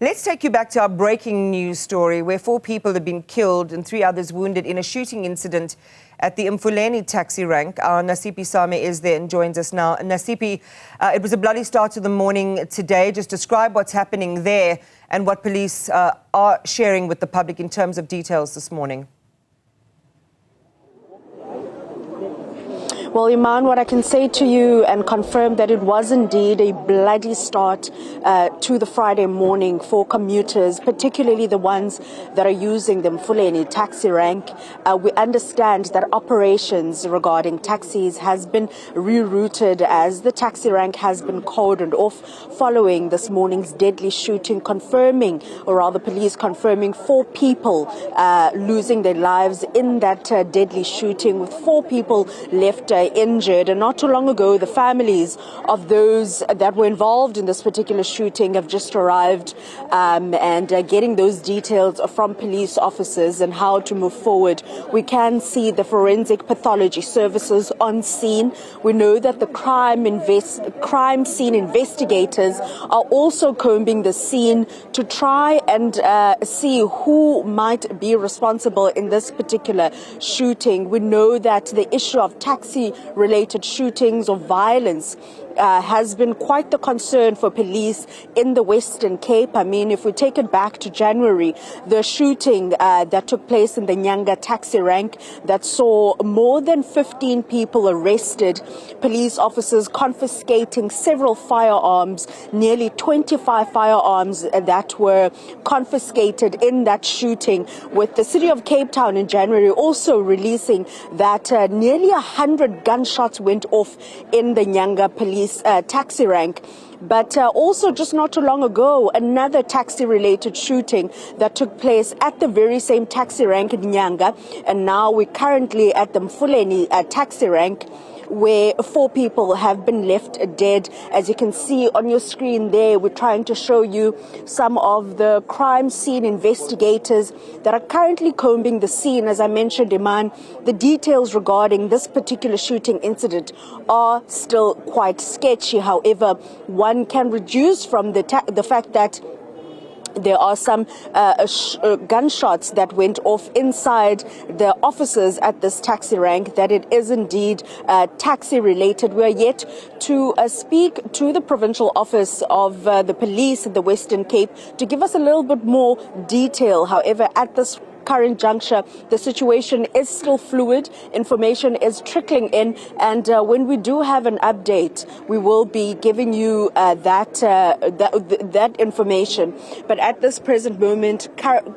Let's take you back to our breaking news story where 4 people have been killed and 3 others wounded in a shooting incident at the Mfuleni Taxi rank. Our Nasiphi Same is there and joins us now. Nasiphi, it was a bloody start to the morning today. Just describe what's happening there and what police are sharing with the public in terms of details this morning. Well, Iman, what I can say to you and confirm that it was indeed a bloody start to the Friday morning for commuters, particularly the ones that are using the Mfuleni Taxi rank. We understand that operations regarding taxis has been rerouted as the taxi rank has been cordoned off following this morning's deadly shooting, confirming, or rather police confirming, 4 people losing their lives in that deadly shooting, with 4 people left injured. And not too long ago, the families of those that were involved in this particular shooting have just arrived and getting those details from police officers and how to move forward. We can see the forensic pathology services on scene. We know that the crime scene investigators are also combing the scene to try and see who might be responsible in this particular shooting. We know that the issue of taxi-related shootings or violence has been quite the concern for police in the Western Cape. I mean, if we take it back to January, the shooting that took place in the Nyanga taxi rank that saw more than 15 people arrested, police officers confiscating several firearms, nearly 25 firearms that were confiscated in that shooting, with the city of Cape Town in January also releasing that nearly 100 gunshots went off in the Nyanga police taxi rank. But also just not too long ago, another taxi-related shooting that took place at the very same taxi rank in Nyanga. And now we're currently at the Mfuleni taxi rank, where 4 people have been left dead. As you can see on your screen there, we're trying to show you some of the crime scene investigators that are currently combing the scene. As I mentioned, Iman, the details regarding this particular shooting incident are still quite sketchy. However, one can reduce from the fact that there are some gunshots that went off inside the offices at this taxi rank, that it is indeed taxi related. We are yet to speak to the provincial office of the police in the Western Cape to give us a little bit more detail. However, at this current juncture, the situation is still fluid. Information is trickling in, and when we do have an update, we will be giving you that information. But at this present moment,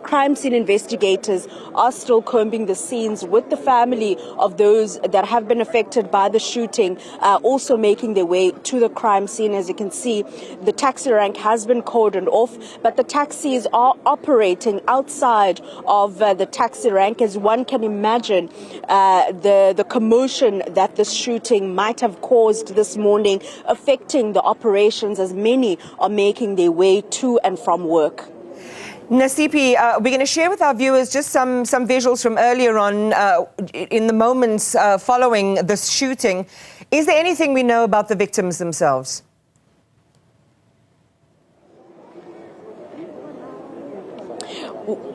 crime scene investigators are still combing the scenes with the family of those that have been affected by the shooting, also making their way to the crime scene. As you can see, the taxi rank has been cordoned off, but the taxis are operating outside of the taxi rank. As one can imagine, the commotion that this shooting might have caused this morning, affecting the operations as many are making their way to and from work. Nasiphi, we're going to share with our viewers just some visuals from earlier on in the moments following this shooting. Is there anything we know about the victims themselves?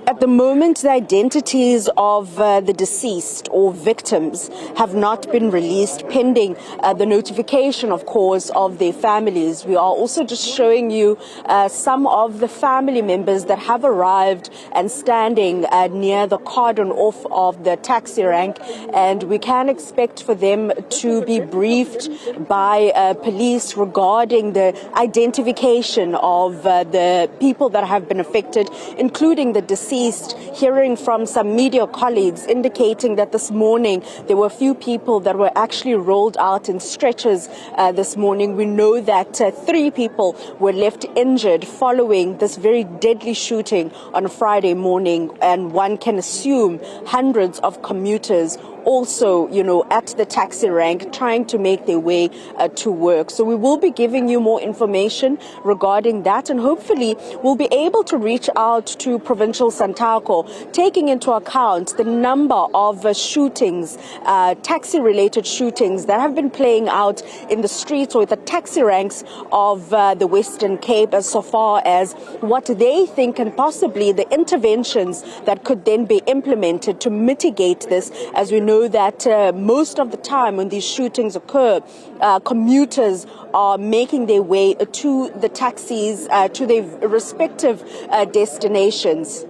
At the moment, the identities of the deceased or victims have not been released, pending the notification, of course, of their families. We are also just showing you some of the family members that have arrived and standing near the cordon off of the taxi rank, and we can expect for them to be briefed by police regarding the identification of the people that have been affected, including the deceased. Hearing from some media colleagues indicating that this morning there were a few people that were actually rolled out in stretchers this morning. We know that 3 people were left injured following this very deadly shooting on a Friday morning, and one can assume hundreds of commuters also, at the taxi rank, trying to make their way to work. So we will be giving you more information regarding that, and hopefully we'll be able to reach out to Provincial Santaco, taking into account the number of shootings, taxi-related shootings that have been playing out in the streets or the taxi ranks of the Western Cape, as so far as what they think and possibly the interventions that could then be implemented to mitigate this, as we know that most of the time when these shootings occur, commuters are making their way to the taxis, to their respective destinations.